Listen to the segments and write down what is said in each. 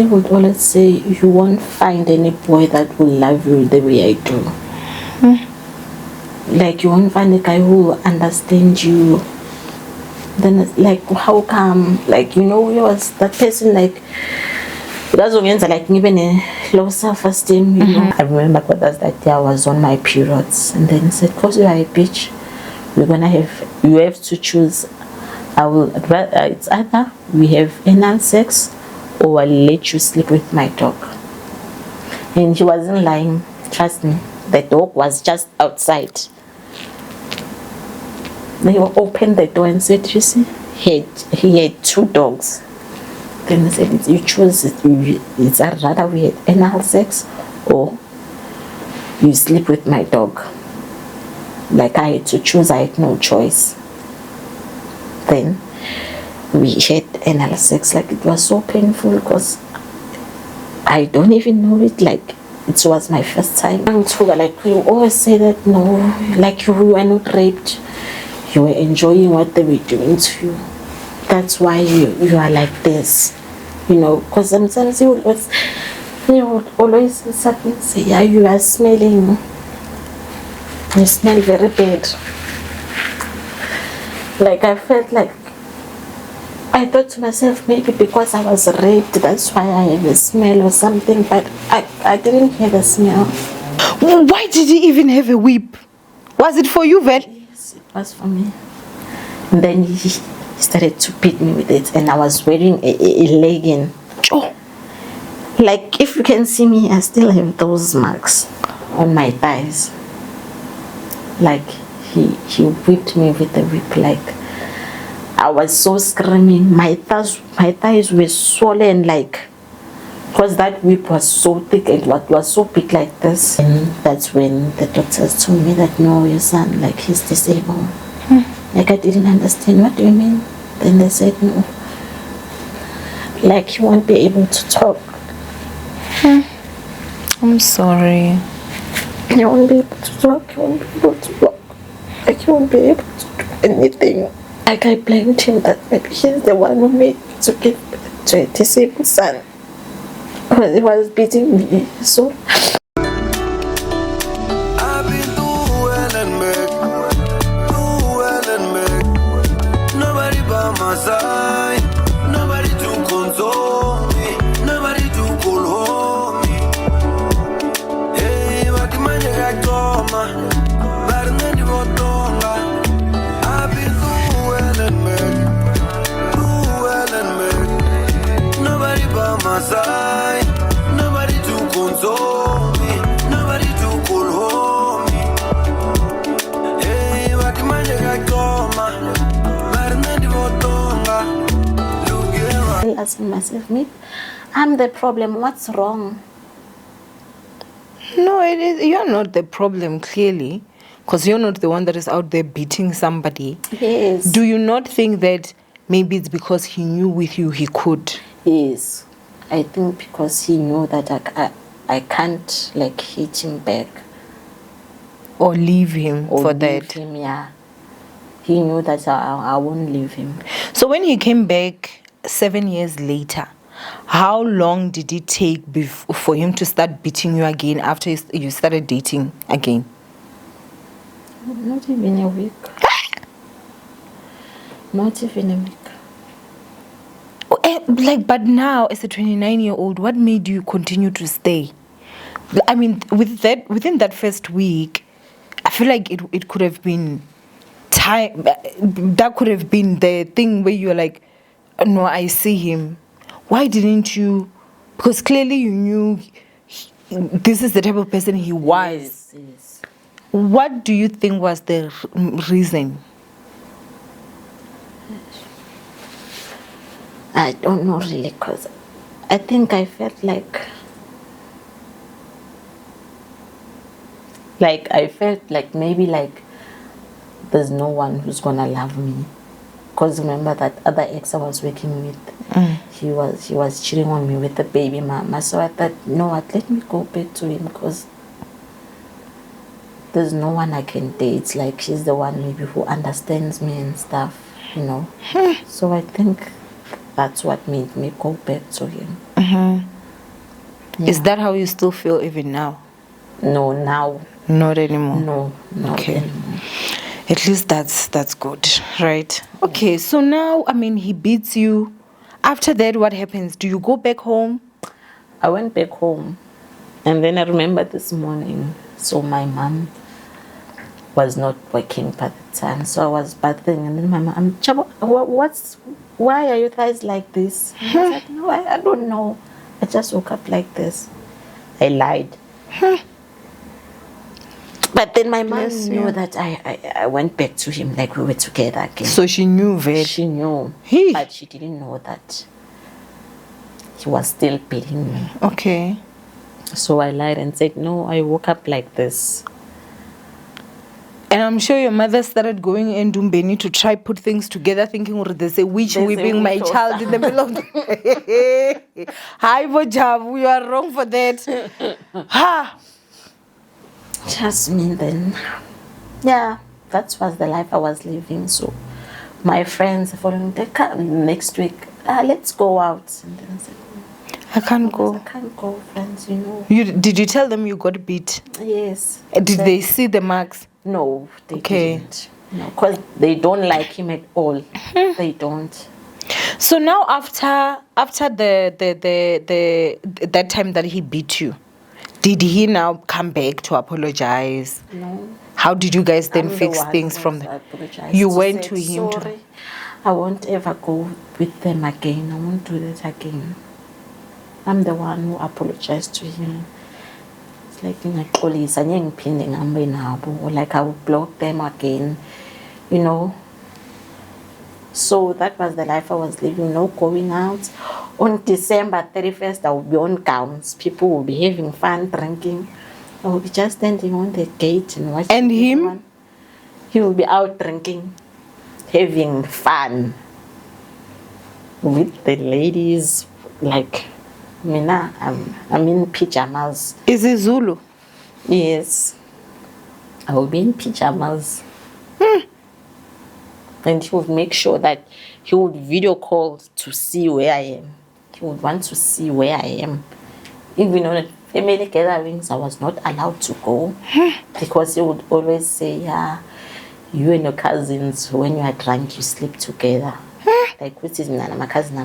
I would always say you won't find any boy that will love you the way I do. Like, you won't find a guy who will understand you. Then it's like, how come? Like, you know, he was that person, like, that's what means, like, even a low self-esteem, you know. I remember that day I was on my periods, and then he said, because you are a bitch, you have to choose. It's either we have anal sex or I'll let you sleep with my dog. And he wasn't lying, trust me. The dog was just outside. They opened the door and said, you see, he had 2 dogs. Then they said, you choose it. It's rather we had anal sex or you sleep with my dog. Like, I had to choose, I had no choice. Then we had anal sex. Like, it was so painful because I don't even know it. Like, it was my first time. Like, you always say that, no, like, you were not raped. You were enjoying what they were doing to you. That's why you are like this, you know. Because sometimes you would always say, yeah, you are smelling. You smell very bad. Like, I felt like, I thought to myself, maybe because I was raped, that's why I have a smell or something. But I didn't have a smell. Why did he even have a whip? Was it for you, Vel? Yes, it was for me. And then he started to beat me with it, and I was wearing a legging. Oh. Like, if you can see me, I still have those marks on my thighs. Like, he whipped me with a whip. Like, I was so screaming. My thighs were swollen, like, because that whip was so thick and what was so big like this. And that's when the doctors told me that, no, your son, like, he's disabled. Like, I didn't understand. What do you mean? Then they said, no, like, he won't be able to talk. I'm sorry. He won't be able to talk. He won't be able to walk. Like, he won't be able to do anything. Like, I blamed him that maybe he's the one who made me to give birth to a disabled son. Because he was beating me. So I've been through hell and back, nobody by my side, nobody to console me, nobody to call home me. Hey, what the man you got drama, but the man you got drama. I've been through hell and back, nobody by my side, nobody to console me, nobody to call home me. Hey, what the man you got drama, but the man you got drama. asking myself, maybe I'm the problem. What's wrong? No, you're not the problem, clearly. Because you're not the one that is out there beating somebody. Yes. Do you not think that maybe it's because he knew with you he could? Yes. I think because he knew that I can't, like, hit him back. Or leave him Or for leave that? him, yeah. He knew that I won't leave him. So when he came back 7 years later, how long did it take for him to start beating you again after you started dating again? Not even a week. Not even a week. Like, but now as a 29-year-old, what made you continue to stay? I mean, within that first week, I feel like it could have been time. That could have been the thing where you're like, no, I see him. Why didn't you? Because clearly you knew this is the type of person he was. Yes, yes. What do you think was the reason? I don't know really, because I think I felt like I felt like maybe like there's no one who's gonna love me. Because remember that other ex I was working with, he was cheating on me with the baby mama. So I thought, no, what, let me go back to him, because there's no one I can date. Like, she's the one maybe who understands me and stuff, you know. So I think that's what made me go back to him. Is that how you still feel even now? No, now. Not anymore. No, not Okay. anymore. At least that's good, right? Okay, so now, I mean, he beats you. After that, what happens? Do you go back home? I went back home, and then I remember this morning. So my mom was not working by the time, so I was bathing, and then my mom, Chabo, why are you guys like this? And I was like, no, I don't know. I just woke up like this. I lied. But then my mom knew that I went back to him, like we were together again. So she knew very. She knew, but she didn't know that he was still beating me. Okay. So I lied and said, no, I woke up like this. And I'm sure your mother started going in Dumbeni to try put things together, thinking, or there's a witch whipping my child in the middle of the Hi, Bojav, you are wrong for that. Ha! Just me then. Yeah, that was the life I was living. So my friends following, they come next week, let's go out. And then I said, I can't go. I can't go, friends, you know. Did you tell them you got beat? Yes. Did they see the marks? No, they didn't. No, because they don't like him at all. They don't. So now after the that time that he beat you, did he now come back to apologize? No. How did you guys then I'm fix the one things who from there? apologized. You She went said, to him. Sorry, I won't ever go with them again. I won't do that again. I'm the one who apologized to him. It's like ngiyaxolisa ngiphinde ngihambe nabo, like I will block them again, you know. So that was the life I was living, no going out. On December 31st, I will be on gowns. People will be having fun, drinking. I will be just standing on the gate and watching. And him? everyone. He will be out drinking, having fun with the ladies. Like, Mina, I'm in pajamas. Is it Zulu? Yes. I will be in pajamas. And he would make sure that he would video call to see where I am. He would want to see where I am. Even on family gatherings, I was not allowed to go because he would always say, yeah, you and your cousins, when you are drunk, you sleep together. Like, which is my cousin,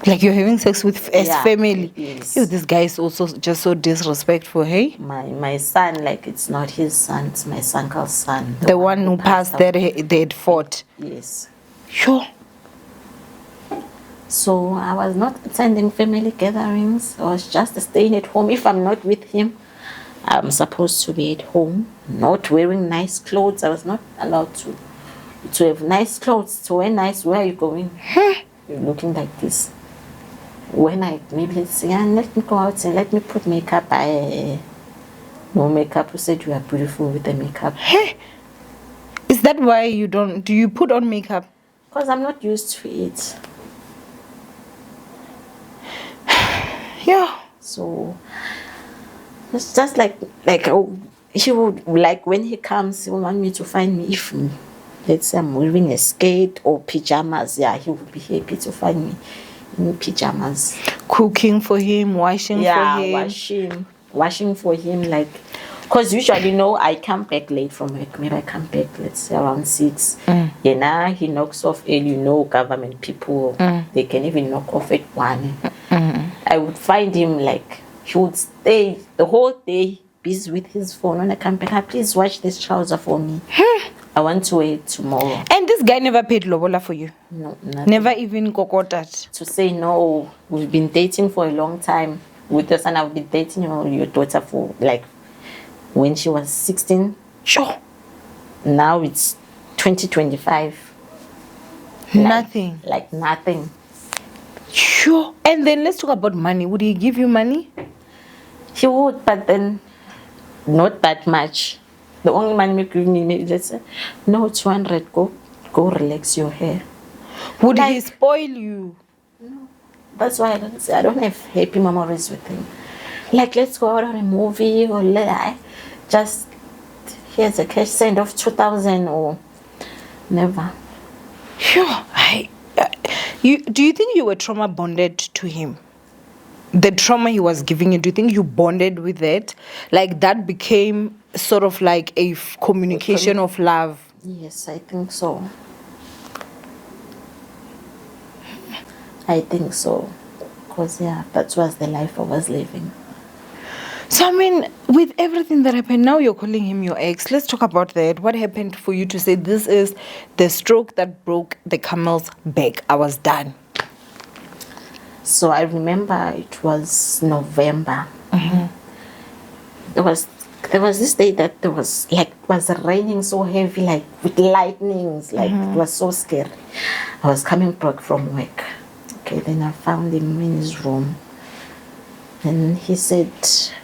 Like you're having sex with as family. Yes. Yo, this guy is also just so disrespectful, hey? My son, like, it's not his son, it's my uncle's son. The one who passed that they had fought. Yes. Sure. So I was not attending family gatherings. I was just staying at home. If I'm not with him, I'm supposed to be at home, not wearing nice clothes. I was not allowed to have nice clothes, to wear nice. Where are you going? You're looking like this. When I maybe say, let me go out and let me put makeup. No makeup. You said you are beautiful with the makeup. Hey, is that why you don't? Do you put on makeup? Because I'm not used to it. Yeah. So it's just like he would, like, when he comes, he would want me to find me. If let's say I'm wearing a skirt or pajamas, yeah, he would be happy to find me in pajamas. Cooking for him, washing for him. Washing for him, like, because usually, I come back late from work. Maybe I come back, let's say, around 6. Yeah, now he knocks off early. Government people, they can even knock off at 1. I would find him, like, he would stay the whole day busy with his phone. When I come back, please wash this trouser for me. I want to wear it tomorrow. And this guy never paid lobola for you? No, nothing. Never even kokotat? To say, no, we've been dating for a long time. With your son, I've been dating your daughter for, like, when she was 16. Sure. Now it's 2025. Nothing. Like nothing. Sure. And then let's talk about money. Would he give you money? He would, but then not that much. The only money he give me, let's say, no, 200, go relax your hair. Would he spoil you? No. That's why I don't have happy memories with him. Like, let's go out on a movie, or just, here's a cash send of 2,000, or never. Sure. Do you think you were trauma bonded to him? The trauma he was giving you, do you think you bonded with it? Like that became sort of like a communication of love? Yes, I think so. I think so. Because, yeah, that was the life I was living. So, I mean, with everything that happened, now you're calling him your ex. Let's talk about that. What happened for you to say this is the stroke that broke the camel's back? I was done. So I remember it was November. There was this day that there was raining so heavy, like with lightnings, like it was so scary. I was coming back from work. Okay, then I found him in his room. And he said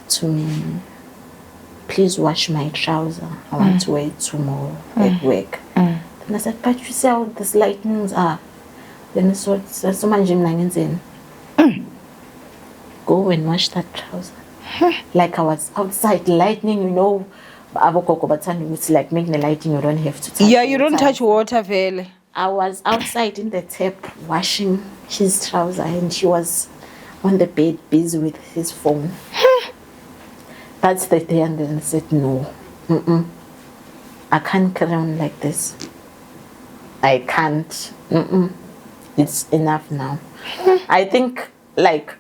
to me, please wash my trouser. I want to wear it tomorrow at work. And I said, but you see how these lightnings are. Then he said, so much go and wash that trouser. Like I was outside, lightning, you know. It's like making the lightning, you don't have to touch. Yeah, you don't touch water, Vele. I was outside in the tap washing his trouser, and he was on the bed busy with his phone. That's the day, and then I said, no, I can't carry on like this. I can't. It's enough now. I think, like,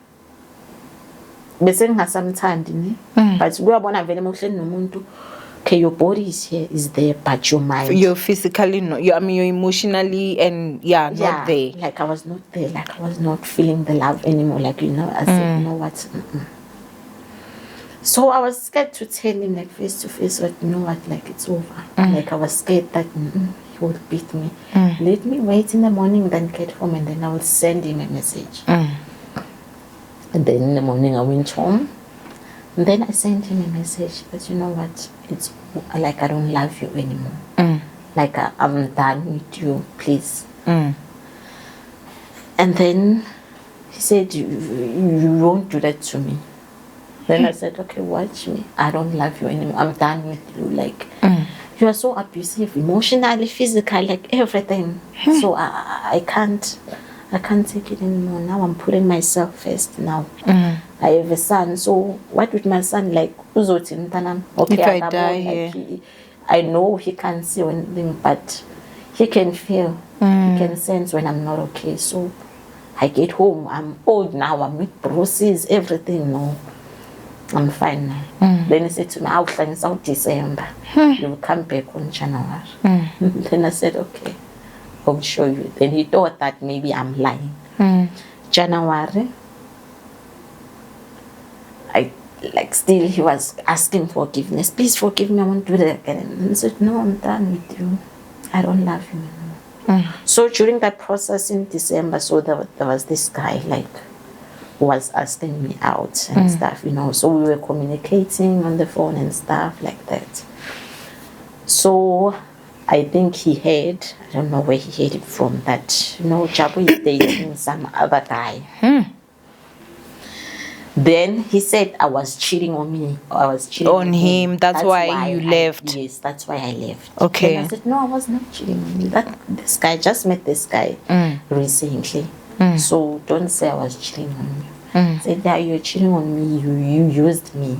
beseng ngasamthandi but kuyabona vele mohleli nomuntu, okay, your body is here, is there, but your mind, you're physically not, I mean, you're emotionally and not there. Like I was not there, like I was not feeling the love anymore, like, you know. I said, you know what, So I was scared to tell him, like, face to face, but you know what, like, it's over. Like I was scared that he would beat me. Let me wait in the morning, then get home, and then I will send him a message. And then in the morning I went home, and then I sent him a message that, you know what, it's like I don't love you anymore. Like I'm done with you, please. And then he said, you won't do that to me. Then I said, okay, watch me. I don't love you anymore. I'm done with you. Like, you are so abusive, emotionally, physically, like everything. So I can't take it anymore. Now I'm putting myself first now. I have a son, so what would my son like? Okay, if I die, like, I know he can't see anything, but he can feel, he can sense when I'm not okay. So I get home, I'm old now, I'm with bruises, everything. No, I'm fine now. Then he said to me, I'll finish out December. You will come back on January. Then I said, okay, I'll show you. Then he thought that maybe I'm lying. January, still he was asking forgiveness. Please forgive me, I won't do that again. And I said, no, I'm done with you. I don't love you anymore. So during that process in December, so there was this guy, like, who was asking me out and stuff, you know. So we were communicating on the phone and stuff like that. So I think he heard, I don't know where he heard it from, that, you know, Jabu is dating some other guy. Then he said I was cheating on me. I was cheating on him. That's why you left. Yes, that's why I left. Okay. Then I said, no, I was not cheating on you. This guy, just met this guy recently. So don't say I was cheating on you. I said, yeah, you're cheating on me. You used me.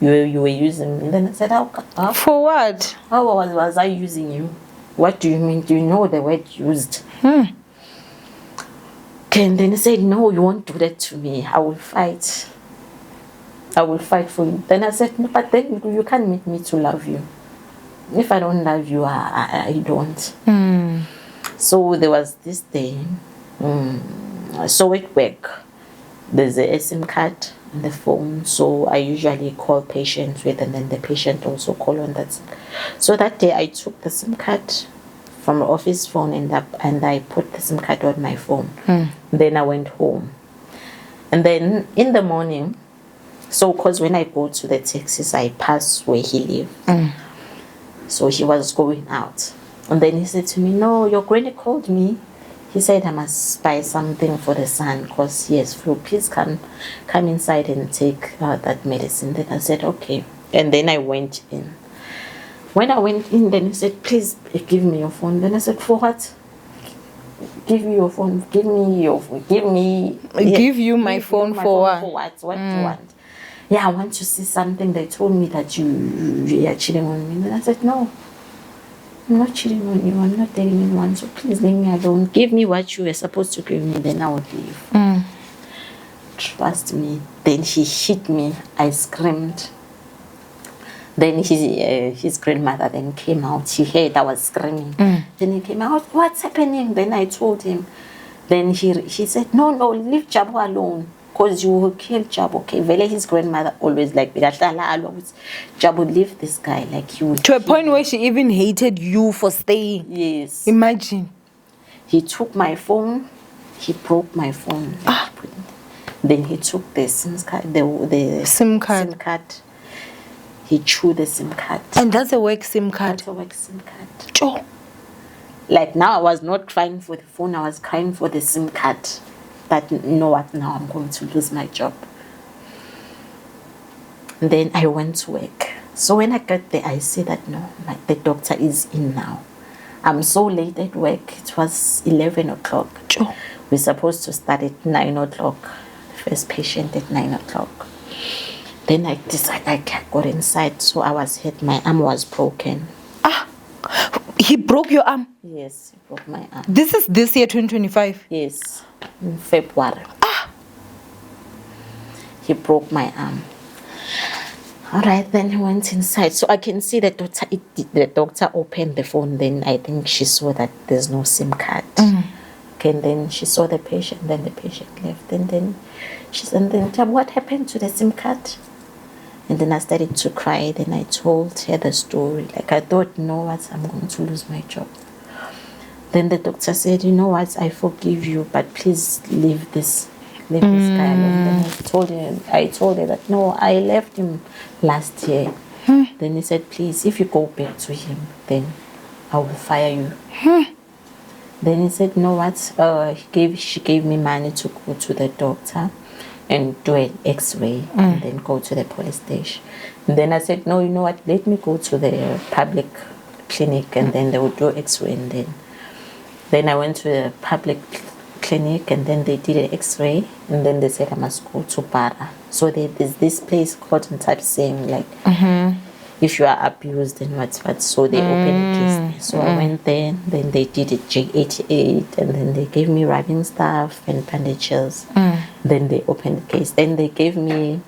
You were using me. Then I said, how? For what? How was I using you? What do you mean? Do you know the word used? And then he said, no, you won't do that to me. I will fight. I will fight for you. Then I said, no, but then you can't make me to love you. If I don't love you, I don't. So there was this day. So at work, there's a SIM card on the phone. So I usually call patients with, and then the patient also call on that. So that day I took the SIM card from the office phone and I put the SIM card on my phone. Then I went home. And then in the morning, so because when I go to the taxis, I pass where he lives. So he was going out. And then he said to me, no, your granny called me. He said I must buy something for the son because he has flu. Please come inside and take that medicine. Then I said, okay. And then I went in. When I went in, then he said, please give me your phone. Then I said, for what? give you your phone, give you my phone for what? What do you want? Yeah, I want to see something. They told me that you are cheating on me. And I said, no, I'm not cheating on you. I'm not telling anyone. So please leave me alone. Give me what you were supposed to give me. Then I will leave. Trust me. Then he hit me. I screamed. Then his grandmother then came out. He heard I was screaming. Then he came out. What's happening? Then I told him. Then she said, no, leave Jabu alone. Because you will kill Jabu. Okay, Vele, his grandmother always like, Jabu, leave this guy. Like you. To a point where she even hated you for staying. Yes. Imagine. He took my phone. He broke my phone. Then he took the SIM card. The SIM card. SIM card. He chewed the SIM card. And that's a work SIM card. That's a work SIM card. Oh. Like now, I was not crying for the phone. I was crying for the SIM card. That, you know what, now I'm going to lose my job. And then I went to work. So when I got there, I said that, no, the doctor is in now. I'm so late at work. It was 11 o'clock. Oh. We're supposed to start at 9 o'clock. First patient at 9 o'clock. Then I decided I got inside. So I was hit. My arm was broken. He broke your arm? Yes, he broke my arm. This is this year, 2025? Yes, in February. He broke my arm. All right, then he went inside. So I can see the doctor opened the phone. Then I think she saw that there's no SIM card. Okay, and then she saw the patient. Then the patient left. And then she said, what happened to the SIM card? And then I started to cry. Then I told her the story. Like I thought, you know what, I'm going to lose my job. Then the doctor said, you know what, I forgive you, but please leave this guy alone. Then I told her that, no, I left him last year. Then he said, please, if you go back to him, then I will fire you. Then he said, you know what, she gave me money to go to the doctor and do an x-ray and then go to the police station. And then I said, no, you know what, let me go to the public clinic and then they will do x-ray. And then I went to the public clinic and then they did an x-ray and then they said I must go to Para. So there's this place called in type saying like, if you are abused and what. So they opened a case there. So I went there, then they did a J88 and then they gave me rubbing stuff and bandages. Then they opened the case. Then they gave me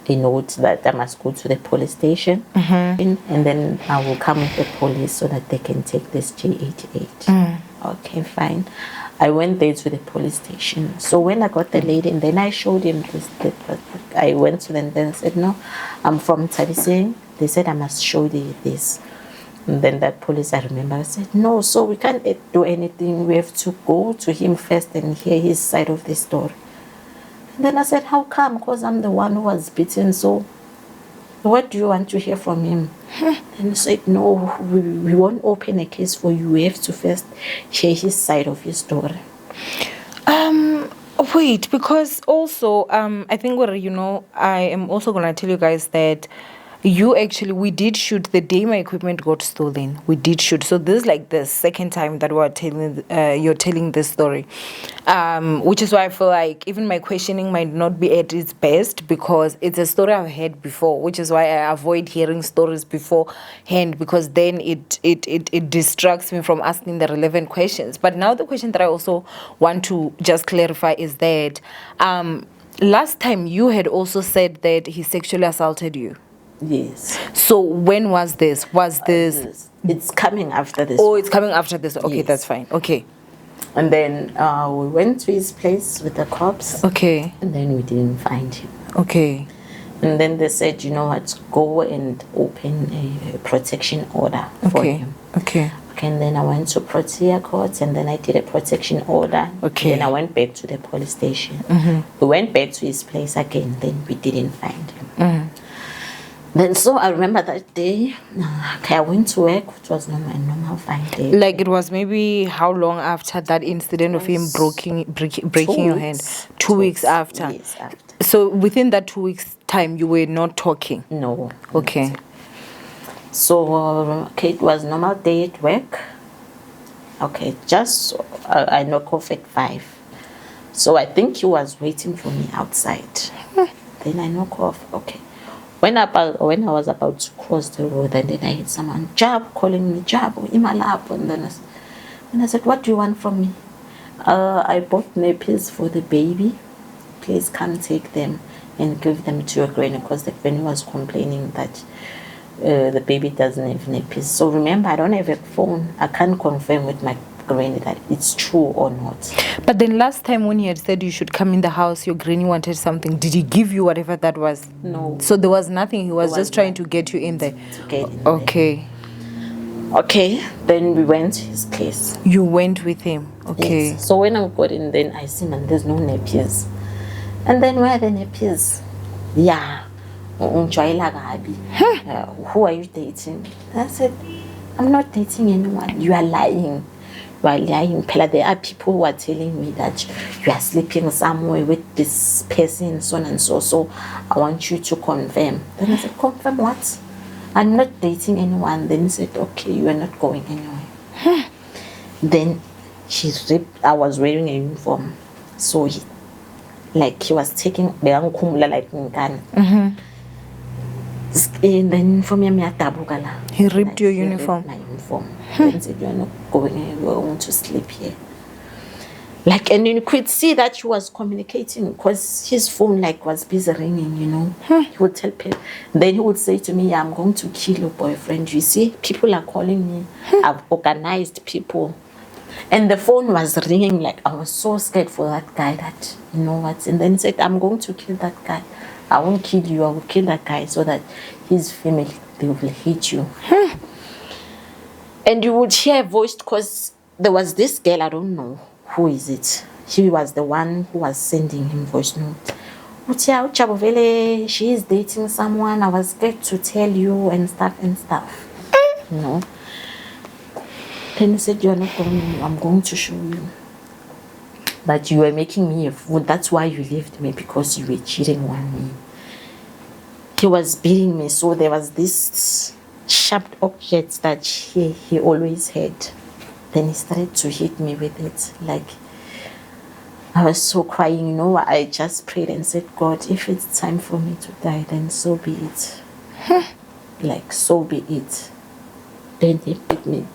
a note that I must go to the police station and then I will come with the police so that they can take this J88. Okay, fine. I went there to the police station. So when I got the lady and then I showed him this, I went to them and then said, no, I'm from Tabising. They said I must show you this. And then that police, I remember, I said, no, so we can't do anything. We have to go to him first and hear his side of the story. And then I said, how come? Because I'm the one who was beaten. So what do you want to hear from him? And he said, no, we won't open a case for you. We have to first hear his side of his story. Wait, because also, I think, I am also going to tell you guys that we did shoot the day my equipment got stolen. We did shoot. So this is like the second time that you're telling this story. Which is why I feel like even my questioning might not be at its best because it's a story I've heard before, which is why I avoid hearing stories beforehand because then it distracts me from asking the relevant questions. But now the question that I also want to just clarify is that last time you had also said that he sexually assaulted you. Yes. So when was this? It's coming after this. Oh, it's coming after this. Okay, yes. That's fine. Okay. And then we went to his place with the cops. Okay. And then we didn't find him. Okay. And then they said, you know what, go and open a protection order for him. Okay. And then I went to Protea Court and then I did a protection order. Okay. Then I went back to the police station. We went back to his place again. Then we didn't find him. Then so I remember that day, I went to work, which was my normal fine day. Like it was maybe how long after that incident of him breaking your hand? 2 weeks after? Yes, after. So within that 2 weeks time, you were not talking? No. Okay. So it was normal day at work. Okay, just I knock off at 5. So I think he was waiting for me outside. Then I knock off. Okay. When I was about to cross the road, and then I heard someone, Jab, calling me, Jab, Imalap. And I said, what do you want from me? I bought nappies for the baby. Please come take them and give them to your granny, because the granny was complaining that the baby doesn't have nappies. So remember, I don't have a phone. I can't confirm with my granny that it's true or not. But then last time when he had said you should come in the house, your granny wanted something. Did he give you whatever that was? No. So there was nothing. He was There was just trying to nothing. get you in there. To get in Okay. Okay, then we went to his place. You went with him. Okay. Yes. So when I got in, then I see, man, there's no nappies. And then where are the nappies? Yeah. Who are you dating? I said, I'm not dating anyone. You are lying. You are lying. Pella, there are people who are telling me that you are sleeping somewhere with this person, so on and so. So I want you to confirm. Then I said, confirm what? I'm not dating anyone. Then he said, okay, you are not going anywhere. Then I was wearing a uniform. So he was taking like and then for me, He ripped your uniform. My uniform. Then said, you are not going anywhere. I want to sleep here. And you could see that he was communicating, because his phone was busy ringing, He would tell people. Then he would say to me, yeah, I'm going to kill your boyfriend. You see, people are calling me. I've organized people. And the phone was ringing. I was so scared for that guy that, you know what. And then he said, I'm going to kill that guy. I won't kill you. I will kill that guy so that his family, they will hate you. And you would hear a voice, because there was this girl, I don't know who is it. She was the one who was sending him voice note. She is dating someone. I was scared to tell you and stuff. You know. Then he said, you are not going. I'm going to show you. But you were making me a fool. That's why you left me, because you were cheating on me. He was beating me. So there was this sharp object that he always had. Then he started to hit me with it. I was so crying, I just prayed and said, God, if it's time for me to die, then so be it. So be it. Then he beat me.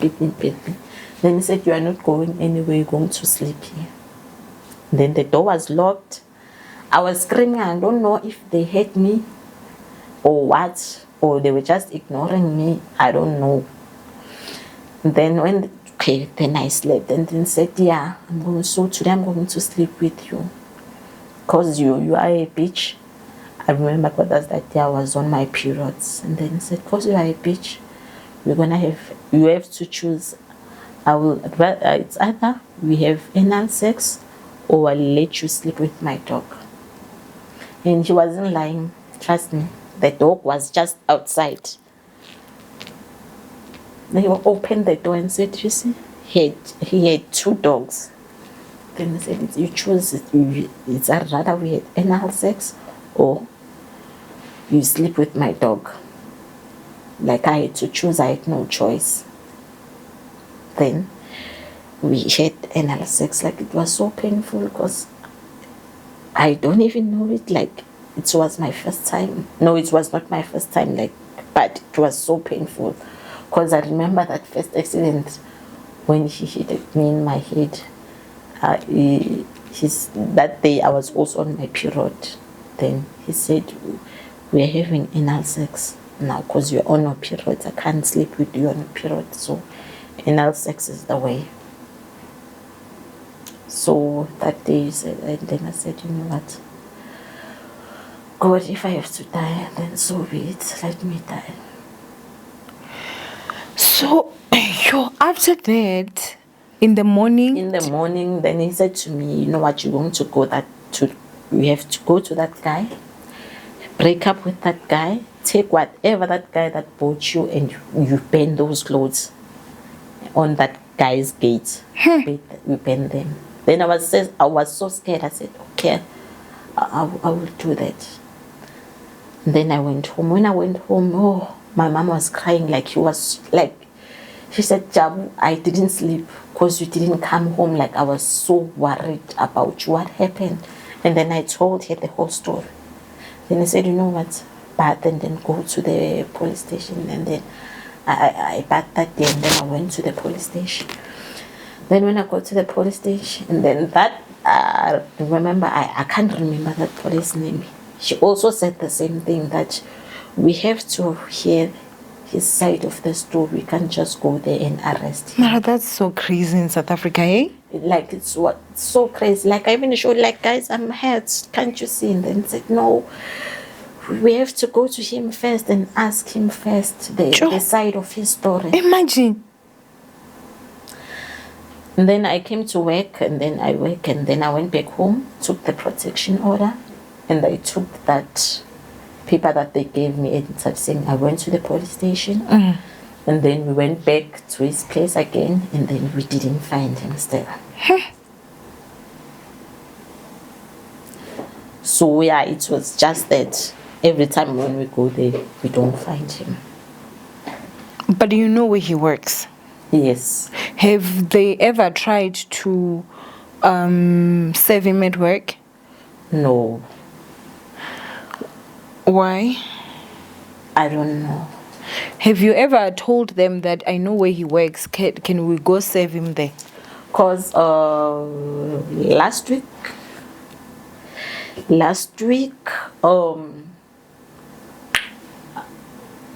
Then he said, you are not going anywhere, you're going to sleep here. Then the door was locked. I was screaming. I don't know if they hate me or what, or they were just ignoring me. I don't know. Then then I slept, and then said, yeah, today I'm going to sleep with you, because you are a bitch. I remember God that day I was on my periods, and then he said, because you are a bitch, you have to choose. It's either we have anal sex, or I'll let you sleep with my dog. And he wasn't lying, trust me. The dog was just outside. They opened the door and said, you see, he had 2 dogs. Then they said, you choose it. It's rather we had anal sex, or you sleep with my dog. I had to choose. I had no choice. Then we had anal sex. It was so painful, because I don't even know it. It was my first time. No, it was not my first time. But it was so painful, because I remember that first accident when he hit me in my head. That day I was also on my period. Then he said, we are having anal sex now, because you're on your period. I can't sleep with you on your period. So anal sex is the way. So that day he said, and then I said, you know what, God, if I have to die, then so be it. Let me die. So, after that, in the morning, then he said to me, you know what, you're going to you have to go to that guy, break up with that guy, take whatever that guy that bought you, and you burn those clothes on that guy's gate. We burn them. Then I was so scared. I said, okay, I will do that. And then I went home. When I went home, my mom was crying. She said, Jabu, I didn't sleep because you didn't come home. Like, I was so worried about you. What happened? And then I told her the whole story. Then I said, you know what? Bath and then go to the police station. And then I bathed that day and then I went to the police station. Then when I got to the police station, and then that, remember, I can't remember that police name. She also said the same thing, that we have to hear his side of the story. We can't just go there and arrest him. Mara, that's so crazy in South Africa, eh? Like, it's what so crazy. Like, I even showed, like, guys, I'm hurt. Can't you see? And then said, no, we have to go to him first and ask him first the side of his story. Imagine. And then I came to work, and then I work, and then I went back home, took the protection order, and I took that paper that they gave me and started saying I went to the police station. And then we went back to his place again, and then we didn't find him still. So yeah, it was just that every time when we go there, we don't find him. But do you know where he works? Yes. Have they ever tried to save him at work? No. Why? I don't know. Have you ever told them that I know where he works? Can we go save him there? Because last week,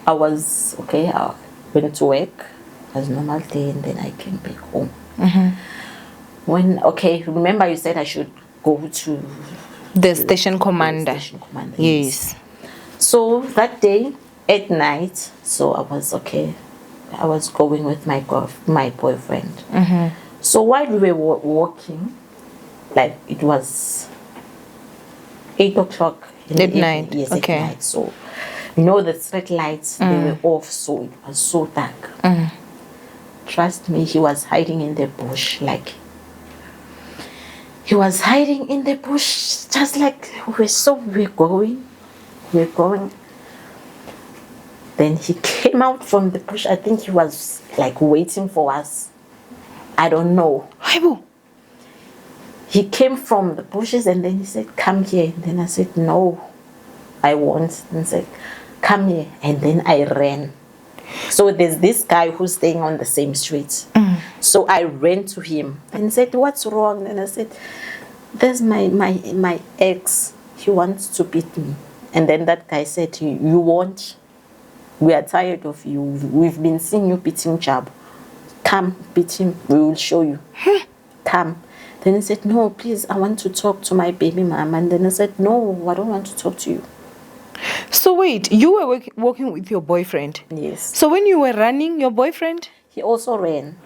I was okay. I went to work as normal day, and then I came back home. Remember you said I should go to the station commander. The station commander. Yes. So that day at night, so I was okay. I was going with my boyfriend. So while we were walking, like it was 8 o'clock in at the night. evening. Yes, okay. At night. So the street lights they were off, so it was so dark. Trust me, he was hiding in the bush. Like, he was hiding in the bush, just like we're going. Then he came out from the bush. I think he was like waiting for us. I don't know. He came from the bushes, and then he said, come here. And then I said, no, I won't. And he said, come here. And then I ran. So there's this guy who's staying on the same street. So I ran to him and said, what's wrong? And I said, there's my ex. He wants to beat me. And then that guy said, you won't. We are tired of you. We've been seeing you beating Jab. Come, beat him. We will show you. Come. Then he said, no, please, I want to talk to my baby mama. And then I said, no, I don't want to talk to you. So wait, you were working with your boyfriend? Yes. So when you were running, your boyfriend? He also ran.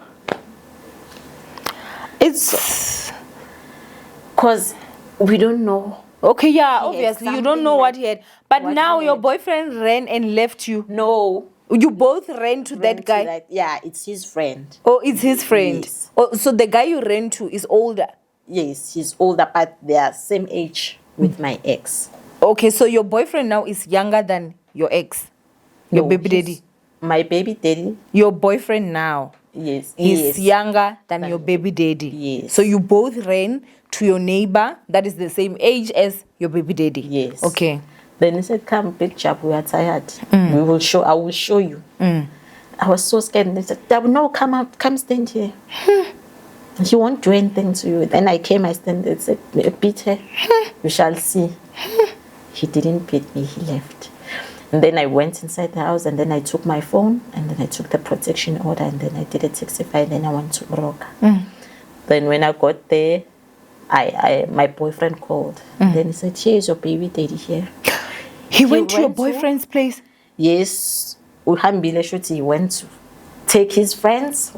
It's... Because we don't know. Okay, yeah, obviously, you don't know what he had. But now your boyfriend ran and left you. No. You both ran to that guy? Yeah, it's his friend. Oh, it's his friend. Yes. Oh, so the guy you ran to is older? Yes, he's older, but they are same age with my ex. Okay, so your boyfriend now is younger than your ex? Your baby daddy? My baby daddy? Your boyfriend now? Yes. He's younger than your baby daddy? Yes. So you both ran to your neighbor that is the same age as your baby daddy? Yes. Okay. Then he said, come, big chap, we are tired. I will show you. I was so scared. And they said, no, come out, come stand here. He won't do anything to you. Then I came, I stand and said, beat her. You shall see. He didn't beat me, he left. And then I went inside the house, and then I took my phone, and then I took the protection order, and then I did a taxify, and then I went to Broka. Then when I got there, my boyfriend called. Then he said, here's your baby daddy here. He went to your boyfriend's place? Yes. He went to take his friends.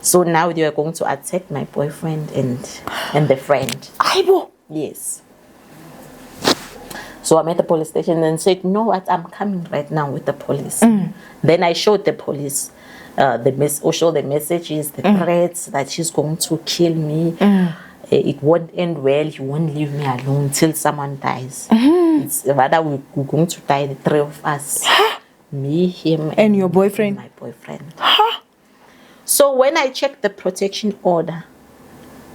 So now they were going to attack my boyfriend and the friend. Aibo. Yes. So I'm at the police station and said, no, what, I'm coming right now with the police. Then I showed the police the messages, the threats that she's going to kill me. It won't end well. He won't leave me alone till someone dies. It's rather we're going to die, the three of us. Me, him, And your boyfriend? my boyfriend. So when I checked the protection order,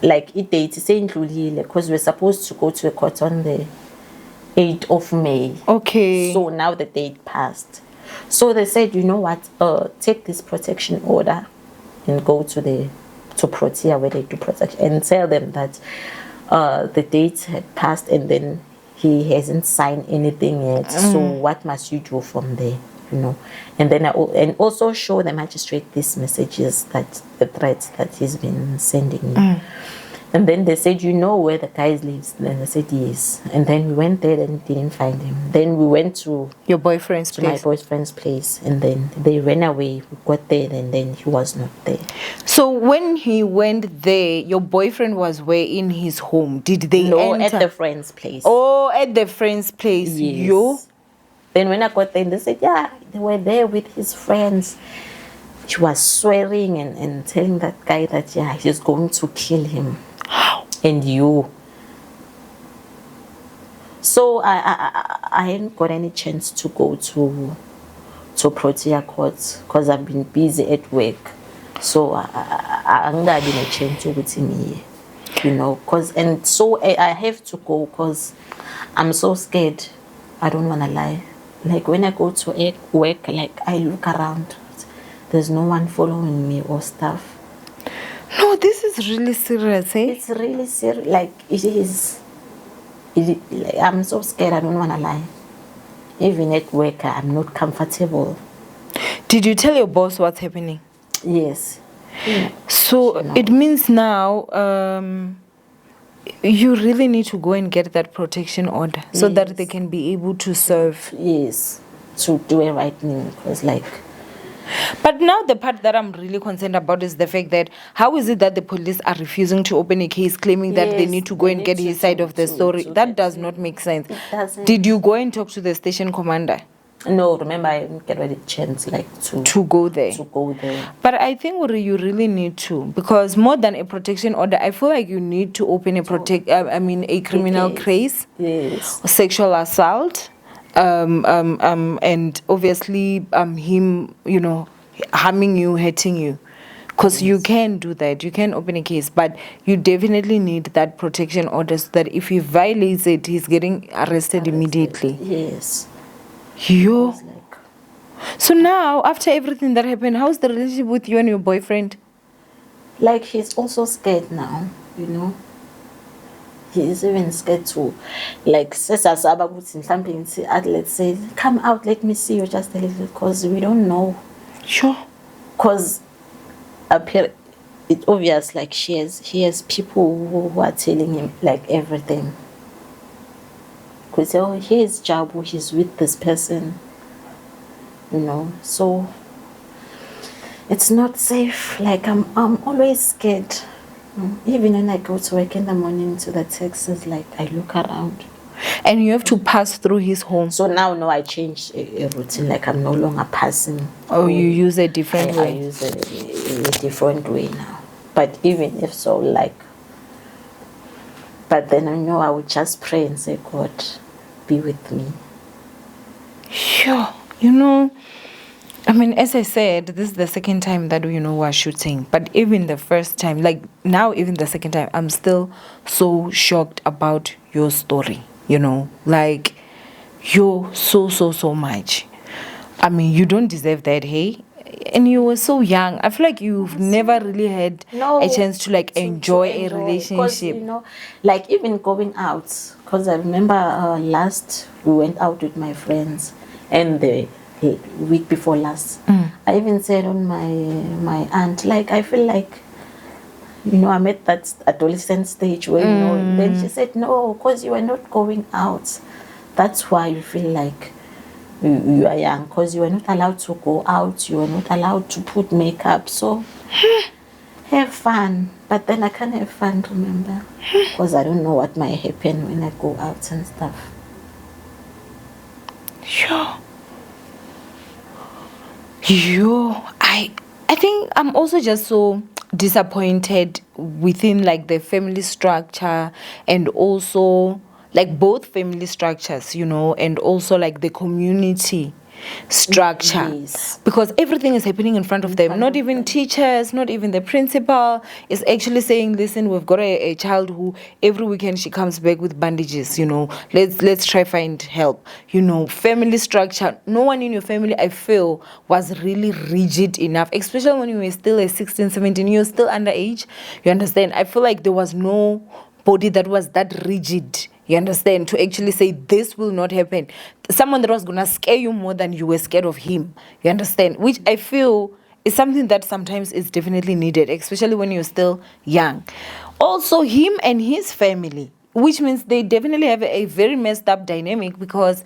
like it date seyindlulile, because we're supposed to go to a court on the 8th of May. Okay. So now the date passed. So they said, you know what, take this protection order and go to Protea where they do protection and tell them that the date had passed and then he hasn't signed anything yet. So what must you do from there? You know, and then and also show the magistrate these messages, that the threats that he's been sending me. And then they said, you know where the guy lives? Then I said, yes. And then we went there and didn't find him. Then we went to Your boyfriend's place? My boyfriend's place. And then they ran away. We got there and then he was not there. So when he went there, your boyfriend was where in his home? Did they No, enter? at the friend's place. Oh, at the friend's place. Yes. Yo. Then when I got there, they said, yeah, they were there with his friends. He was swearing and telling that guy that, yeah, he's going to kill him. And you. So I hadn't got any chance to go to Protea Court because I've been busy at work. So I haven't had a chance to go to me, you know. And so I have to go because I'm so scared. I don't want to lie. Like when I go to work, like I look around. There's no one following me or stuff. No, this is really serious, eh? It's really serious. Like it is. Like, I'm so scared. I don't want to lie. Even at work, I'm not comfortable. Did you tell your boss what's happening? Yes. Yeah. So it means now you really need to go and get that protection order so that they can be able to serve. Yes. To do it right now, because like. But now the part that I'm really concerned about is the fact that how is it that the police are refusing to open a case, claiming that they need to go and get his side of the story? That does not make sense. It doesn't. Did you go and talk to the station commander? No, remember I didn't get a chance like to go there. To go there. But I think you really need to, because more than a protection order, I feel like you need to open a a criminal case. Yes. Sexual assault. And obviously him, you know, harming you, hurting you, because you can do that. You can open a case, but you definitely need that protection order so that if he violates it, he's getting arrested immediately. Yes. Yo. So now, after everything that happened, how's the relationship with you and your boyfriend? Like he's also scared now, you know. He's even scared to, like, let's say, come out, let me see you just a little, because we don't know. Sure. Because it's obvious, like, he has people who are telling him, like, everything. Because, oh, here's Jabu, he's with this person, you know, so it's not safe. Like, I'm always scared. Even when I go to work in the morning to the Texas, like I look around. And you have to pass through his home. So now, no, I changed a routine. Like I'm no longer passing. Oh, you use a different way. I use a different way now. But even if so, like, but then I know I would just pray and say, God, be with me. Sure. You know, I mean, as I said, this is the second time that, you know, we're shooting. But even the first time, like now, even the second time, I'm still so shocked about your story, you know, like you're so much. I mean, you don't deserve that, hey? And you were so young. I feel like you've never really had a chance to like enjoy a relationship. You know, like even going out, because I remember last we went out with my friends and the week before last, I even said on my aunt, like I feel like, you know, I'm at that adolescent stage where, you know, and then she said, no, because you are not going out. That's why you feel like you are young, because you are not allowed to go out, you are not allowed to put makeup, so have fun. But then I can't have fun, remember, because I don't know what might happen when I go out and stuff. Sure. I think I'm also just so disappointed within like the family structure, and also like both family structures, you know, and also like the community structure. Yes. Because everything is happening in front of them. front Not of even them. teachers, not even the principal is actually saying, listen, we've got a child who every weekend she comes back with bandages, let's try find help. Family structure. No one in your family, I feel, was really rigid enough, especially when you were still a 16, 17, you're still underage. You understand? I feel like there was no body that was that rigid, you understand, to actually say this will not happen. Someone that was gonna scare you more than you were scared of him, you understand, which I feel is something that sometimes is definitely needed, especially when you're still young. Also, him and his family, which means they definitely have a very messed up dynamic, because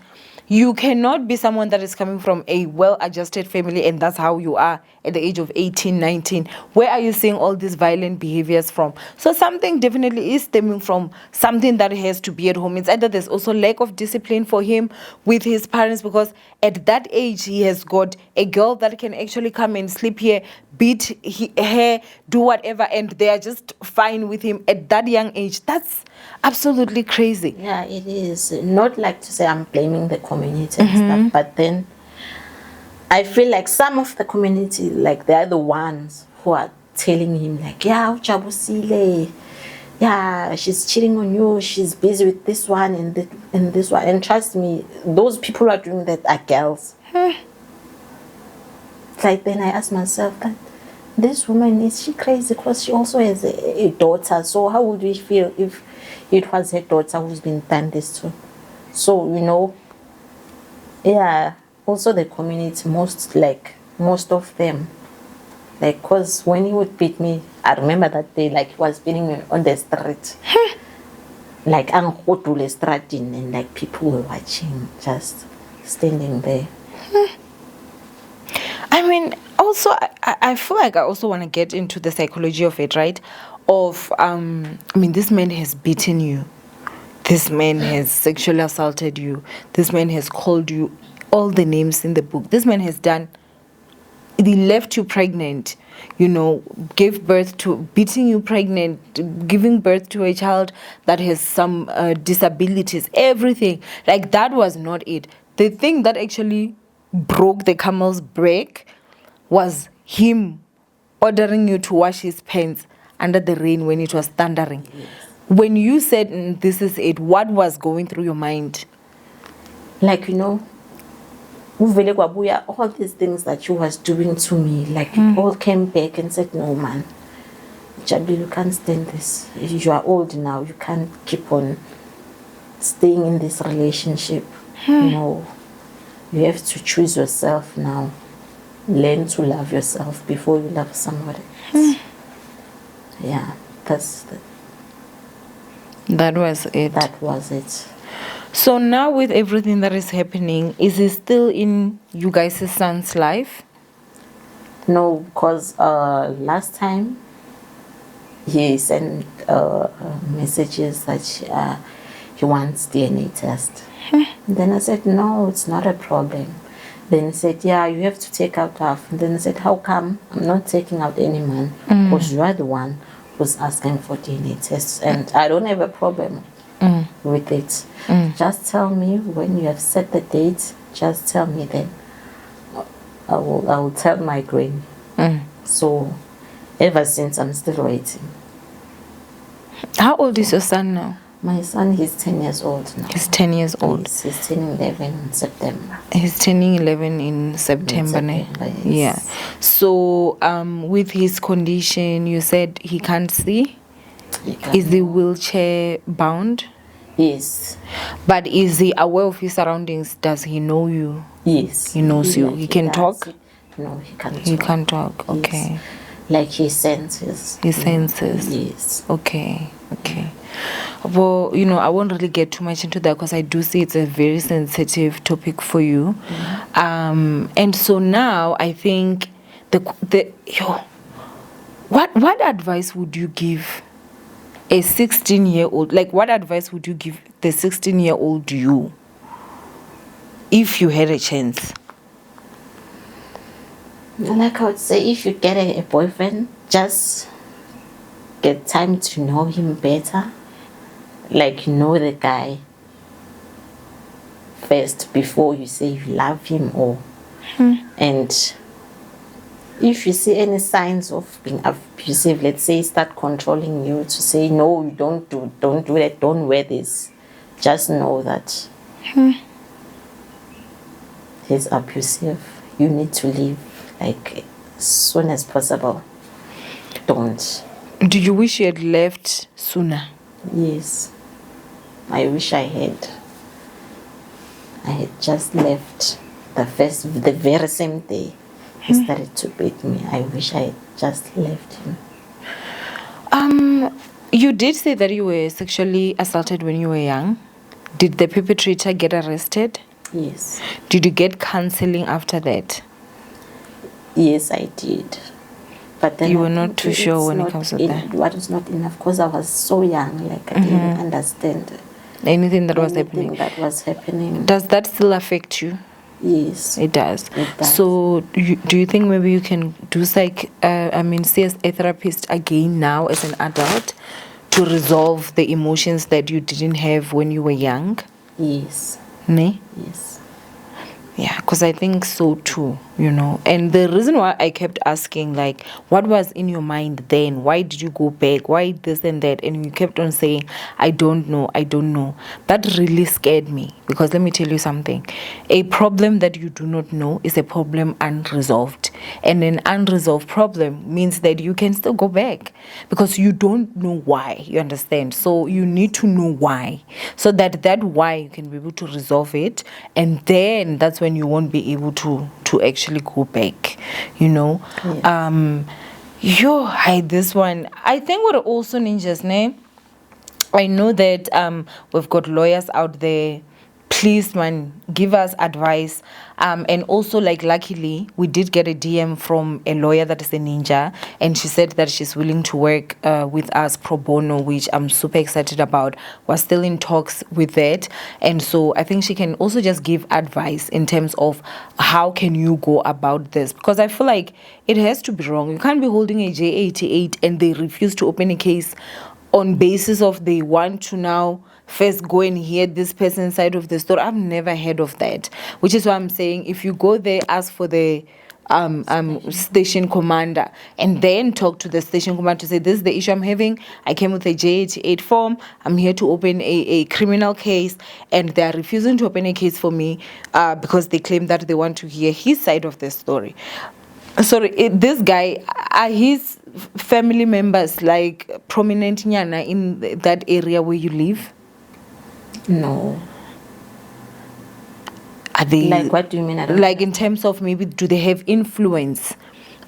you cannot be someone that is coming from a well-adjusted family and that's how you are at the age of 18, 19. Where are you seeing all these violent behaviors from? So something definitely is stemming from something that has to be at home. It's either there's also lack of discipline for him with his parents, because at that age he has got a girl that can actually come and sleep here, beat her, do whatever, and they are just fine with him at that young age. That's absolutely crazy. Yeah, it is. Not like to say I'm blaming the community and stuff, but then I feel like some of the community, like they're the ones who are telling him, like, yeah, Uchabusile, yeah, she's cheating on you, she's busy with this one and this one. And trust me, those people who are doing that are girls. Like, then I ask myself that this woman, is she crazy? Because she also has a daughter. So how would we feel if it was her daughter who's been done this to? So, yeah, also the community, most of them, like, because when he would beat me, I remember that day, like, he was beating me on the street. Like, I'm strating, and like people were watching, just standing there. I mean, also, I feel like I also want to get into the psychology of it, right? This man has beaten you. This man has sexually assaulted you. This man has called you all the names in the book. This man has he left you pregnant, gave birth to, beating you pregnant, giving birth to a child that has some disabilities, everything. Like, that was not it. The thing that actually broke the camel's back was him ordering you to wash his pants under the rain when it was thundering. Yes. When you said, this is it, what was going through your mind? Like, uvele kwabuya, all these things that you was doing to me, like, it all came back and said, no, man, Jabi, you can't stand this. You are old now. You can't keep on staying in this relationship. No, you have to choose yourself now. Learn to love yourself before you love somebody else. Yeah, that was it. That was it. So now, with everything that is happening, is he still in you guys' son's life? No, because last time he sent messages that he wants DNA test. Then I said, no, it's not a problem. Then he said, yeah, you have to take out half. And then I said, how come? I'm not taking out any man, because you are the one who's asking for DNA tests, and I don't have a problem with it. Just tell me when you have set the date. Just tell me, then I will tell my granny. So ever since, I'm still waiting. How old is your son now? My son, he's 10 years old now. He's 10 years old. Yes, he's turning 11 in September. He's turning 11 in September. Yes. Yeah. So, with his condition, you said he can't see? Is he wheelchair bound? Yes. But is he aware of his surroundings? Does he know you? Yes. He knows you. He can talk? No, he can't talk. He can't talk. Okay. Yes. Like he senses. He senses. Yes. Okay. Well, I won't really get too much into that, because I do see it's a very sensitive topic for you. And so now I think what advice would you give a 16-year-old? Like, what advice would you give the 16-year-old you if you had a chance? Like I would say, if you get a boyfriend, just get time to know him better. Like, know the guy first before you say you love him, or and if you see any signs of being abusive, let's say start controlling you to say no, you don't do that, don't wear this, just know that he's abusive. You need to leave like as soon as possible. Don't. Do you wish you had left sooner? Yes, I wish I had. I had just left the very same day he started to beat me. I wish I had just left him. You did say that you were sexually assaulted when you were young. Did the perpetrator get arrested? Yes. Did you get counseling after that? Yes, I did. But then You I were not think too sure when it comes to that. What was not enough, because I was so young, like I didn't understand Anything that was happening. anything that was happening. Does that still affect you? Yes. It does. It does. So do you think maybe you can do see as a therapist again now as an adult to resolve the emotions that you didn't have when you were young? Yes. Ne? Yes. Yeah, because I think so too, you know. And the reason why I kept asking, like, what was in your mind then? Why did you go back? Why this and that? And you kept on saying, I don't know. That really scared me, because let me tell you something. A problem that you do not know is a problem unresolved. And an unresolved problem means that you can still go back because you don't know why, you understand? So you need to know why, so that why you can be able to resolve it, and then that's when you won't be able to actually go back, you know. Yes. This one, I think we're also ninjas, ne? I know that we've got lawyers out there. Please, man, give us advice. And also, like, luckily, we did get a DM from a lawyer that is a ninja, and she said that she's willing to work with us pro bono, which I'm super excited about. We're still in talks with that. And so I think she can also just give advice in terms of how can you go about this, because I feel like it has to be wrong. You can't be holding a J88 and they refuse to open a case on basis of they want to now first go and hear this person's side of the story. I've never heard of that, which is why I'm saying if you go there, ask for the station commander, and then talk to the station commander to say, this is the issue I'm having. I came with a J88 form. I'm here to open a criminal case, and they are refusing to open a case for me because they claim that they want to hear his side of the story. Sorry, this guy, are his family members like prominent nyana in that area where you live? No. Are they Like, what do you mean? I don't like in terms of maybe do they have influence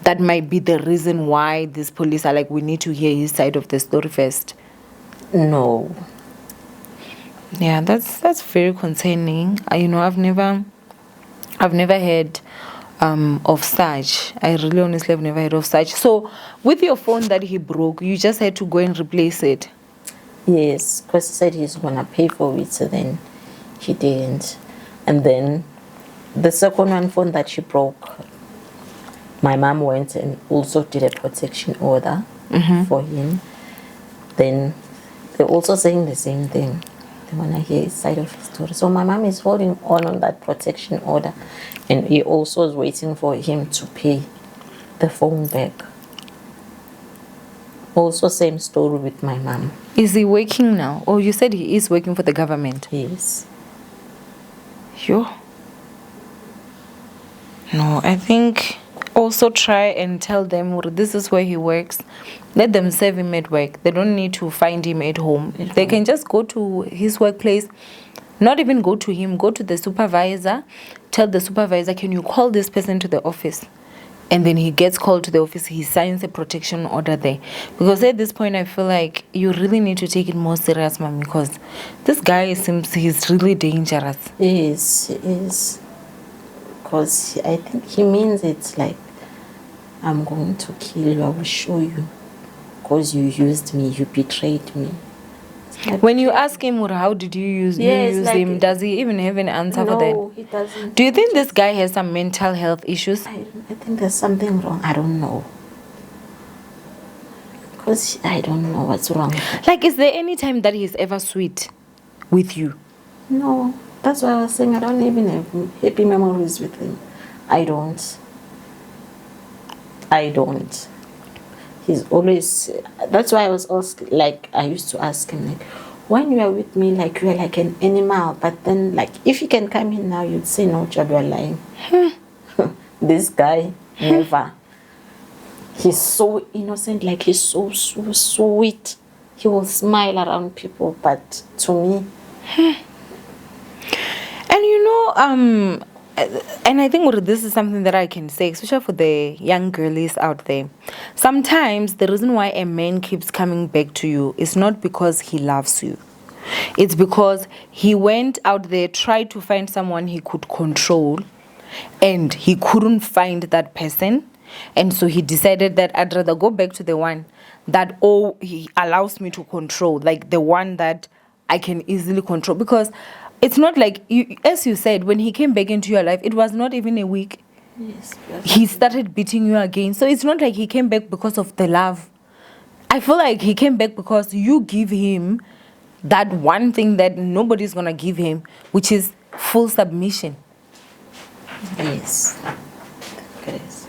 that might be the reason why these police are like, we need to hear his side of the story first? No. Yeah, that's very concerning. You know, I've never heard of such. I really honestly have never heard of such. So with your phone that he broke, you just had to go and replace it? Yes, because he said he's gonna pay for it, so then he didn't. And then the second phone that she broke, my mom went and also did a protection order for him. Then they're also saying the same thing. They want to hear his side of the story. So my mom is holding on that protection order, and he also is waiting for him to pay the phone back. Also same story with my mom. Is he working now? Oh, you said he is working for the government. Yes. Yo. No, I think also try and tell them this is where he works. Let them serve him at work. They don't need to find him at home. They can just go to his workplace. Not even go to him. Go to the supervisor. Tell the supervisor, can you call this person to the office? And then he gets called to the office. He signs a protection order there. Because at this point, I feel like you really need to take it more serious, mom, because this guy seems he's really dangerous. Yes, he is. Because I think he means it's like, I'm going to kill you, I will show you. Because you used me, you betrayed me. When you ask him, how did you use like, him, does he even have an answer for that? No, he doesn't. Do you think this guy has some mental health issues? I think there's something wrong. I don't know. Because I don't know what's wrong. Like, is there any time that he's ever sweet with you? No. That's why I was saying I don't even have happy memories with him. I don't. He's always. That's why I was asking. Like I used to ask him, like, when you are with me, like you are like an animal. But then, like, if you can come in now, you'd say no, Chad, you are lying. This guy never. He's so innocent. Like he's so sweet. He will smile around people, but to me. And you know, and I think this is something that I can say, especially for the young girlies out there. Sometimes the reason why a man keeps coming back to you is not because he loves you. It's because he went out there, tried to find someone he could control, and he couldn't find that person. And so he decided that I'd rather go back to the one that, he allows me to control, like the one that I can easily control. Because it's not like, as you said, when he came back into your life, it was not even a week. Yes. He started beating you again. So it's not like he came back because of the love. I feel like he came back because you give him that one thing that nobody's going to give him, which is full submission. Yes. Yes.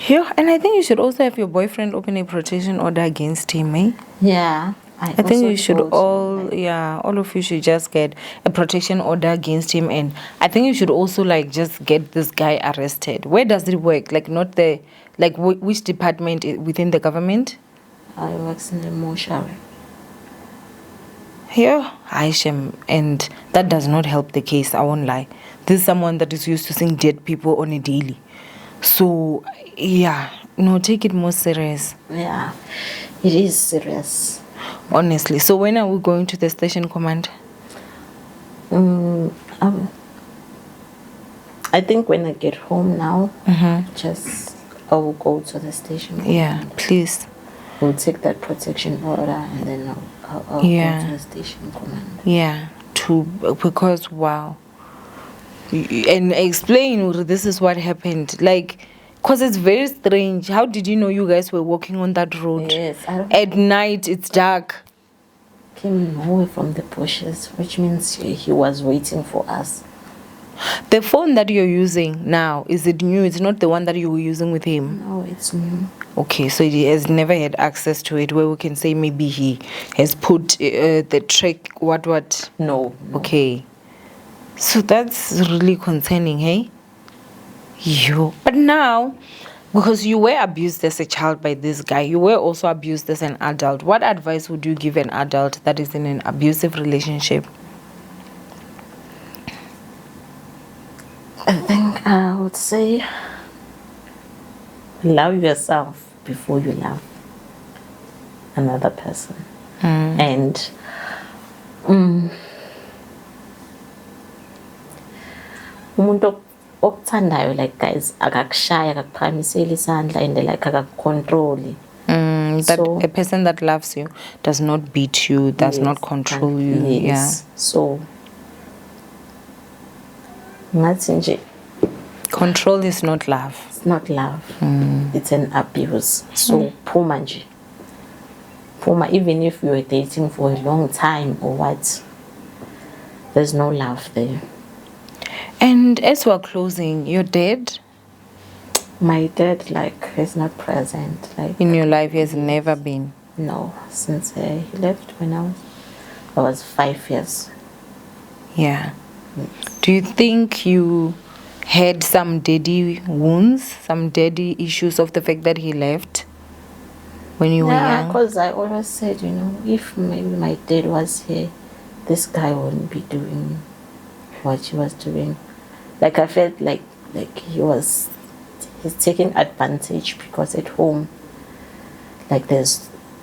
Yeah, and I think you should also have your boyfriend open a protection order against him, eh? Yeah. I think you should all of you should just get a protection order against him, and I think you should also like just get this guy arrested. Where does it work? Like not the, like which department within the government? I works in the mortuary. Yeah, Aishem, and that does not help the case, I won't lie. This is someone that is used to seeing dead people on a daily. So, yeah, no, take it more serious. Yeah, it is serious. Honestly. So when are we going to the station command? I think when I get home now, I will go to the station. Yeah, please. We'll take that protection order and then I'll go to the station command. Yeah, because wow. And explain this is what happened. Like, because it's very strange. How did you know you guys were walking on that road? Yes, I don't at night, it's dark. Came away from the bushes, which means he was waiting for us. The phone that you're using now, is it new? It's not the one that you were using with him? No, it's new. Okay, so he has never had access to it where we can say maybe he has put the track, what? No. Okay. So that's really concerning, hey? But now, because you were abused as a child by this guy, you were also abused as an adult. What advice would you give an adult that is in an abusive relationship? I think I would say love yourself before you love another person. And umuntu okuthandayo, like, guys, akakushaya, akakuphakamiseli isandla and like akakucontrol. That a person that loves you does not beat you, does not control you. Yes. Yeah. So nje, control is not love. It's not love. It's an abuse. So phuma nje. Phuma, even if you were dating for a long time or what, there's no love there. And as we're closing, your dad? My dad, like, is not present. Like In your life, he has never been? No, since he left when I was 5 years. Yeah. Do you think you had some daddy wounds, some daddy issues of the fact that he left when you were young? Because I always said, if maybe my dad was here, this guy wouldn't be doing what he was doing. Like, I felt like he's taking advantage because at home, like,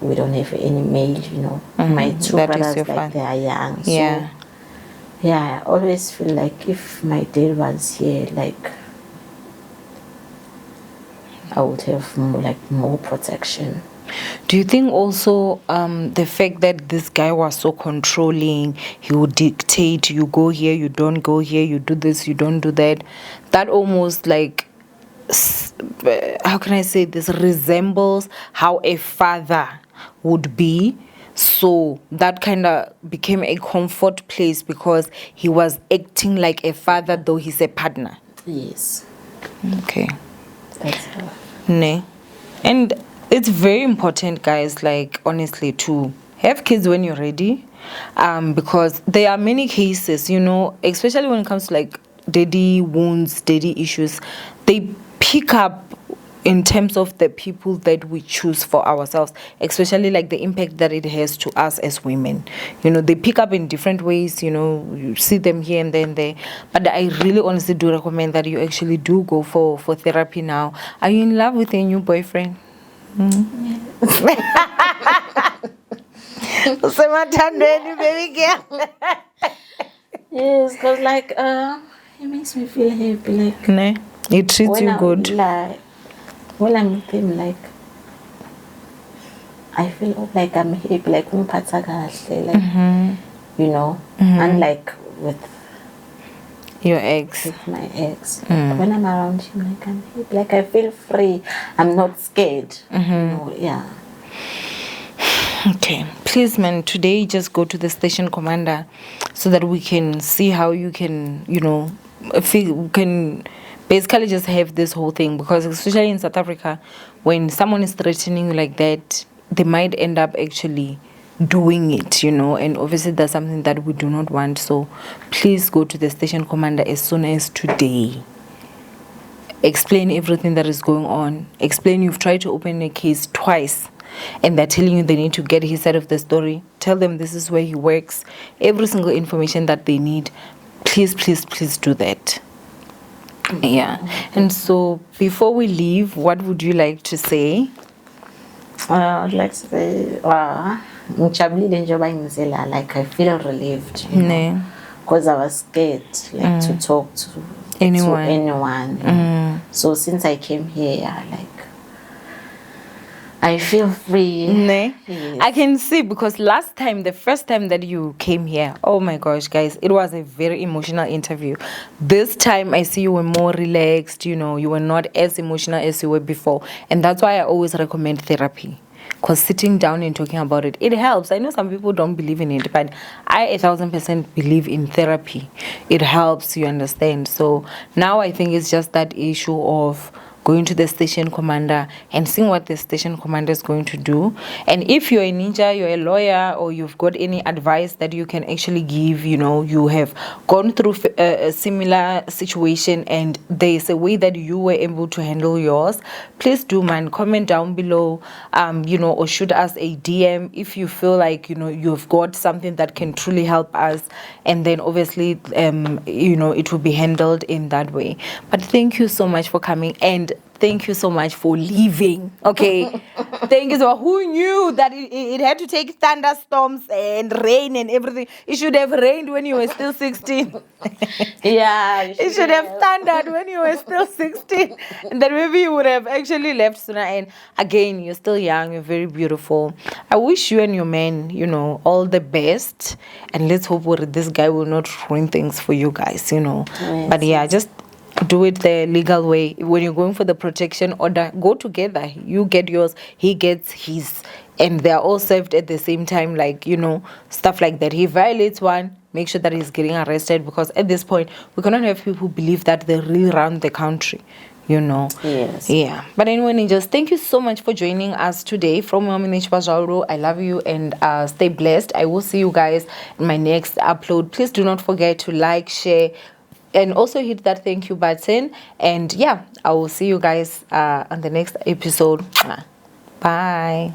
we don't have any male, my two brothers, like, they are young. Yeah. So, yeah, I always feel like if my dad was here, like, I would have more protection. Do you think also the fact that this guy was so controlling, he would dictate, you go here, you don't go here, you do this, you don't do that, that almost like, how can I say this, resembles how a father would be, So that kind of became a comfort place because he was acting like a father, though he's a partner. Yes. Okay. That's her. Ne. And it's very important, guys, like honestly, to have kids when you're ready. Because there are many cases, especially when it comes to like daddy wounds, daddy issues, they pick up in terms of the people that we choose for ourselves, especially like the impact that it has to us as women. They pick up in different ways, you see them here and then there. But I really honestly do recommend that you actually do go for therapy now. Are you in love with a new boyfriend? Usemathandweni, baby girl. Yes, because like it makes me feel happy. Like Ne? It treats when you I'm good. like when I'm with him, like I feel like I'm happy, like umphatha kahle, like unlike with Your ex. my ex. Like, when I'm around him, like I'm happy, like I feel free. I'm not scared. Yeah. Okay, please, man, today just go to the station commander so that we can see how you can, can basically just have this whole thing, because especially in South Africa, when someone is threatening you like that, they might end up actually doing it, and obviously that's something that we do not want. So please go to the station commander as soon as today. Explain everything that is going on. Explain you've tried to open a case twice and they're telling you they need to get his side of the story. Tell them this is where he works. Every single information that they need. Please, please, please do that. Yeah. And so before we leave, what would you like to say? I'd like to say, ngijabulile njengoba ngizela, like I feel relieved, Ne. because I was scared, like to talk to anyone. So since I came here, like I feel free. Ne? Yes. I can see, because the first time that you came here, oh my gosh, guys, it was a very emotional interview. This time I see you were more relaxed, you were not as emotional as you were before. And that's why I always recommend therapy. Because sitting down and talking about it, it helps. I know some people don't believe in it, but I 1000% believe in therapy. It helps, you understand. So now I think it's just that issue of going to the station commander and seeing what the station commander is going to do. And if you're a ninja, you're a lawyer, or you've got any advice that you can actually give, you have gone through a similar situation and there's a way that you were able to handle yours, please do, man. Comment down below, or shoot us a DM if you feel like, you've got something that can truly help us. And then obviously, it will be handled in that way. But thank you so much for coming, and thank you so much for leaving. Okay. Thank you so much. Who knew that it had to take thunderstorms and rain and everything? It should have rained when you were still 16. Yeah. It should have thundered when you were still 16. And then maybe you would have actually left sooner. And again, you're still young. You're very beautiful. I wish you and your man, all the best. And let's hope this guy will not ruin things for you guys, Yes. But yeah, just do it the legal way. When you're going for the protection order, go together. You get yours, he gets his, and they're all served at the same time, like, stuff like that. He violates one, make sure that he's getting arrested, because at this point we cannot have people who believe that they really run the country. Yes. Yeah. But anyway, ninjas, thank you so much for joining us today from Owamie. I love you, and stay blessed. I will see you guys in my next upload. Please do not forget to like, share, and also hit that thank you button. And yeah, I will see you guys on the next episode. Bye.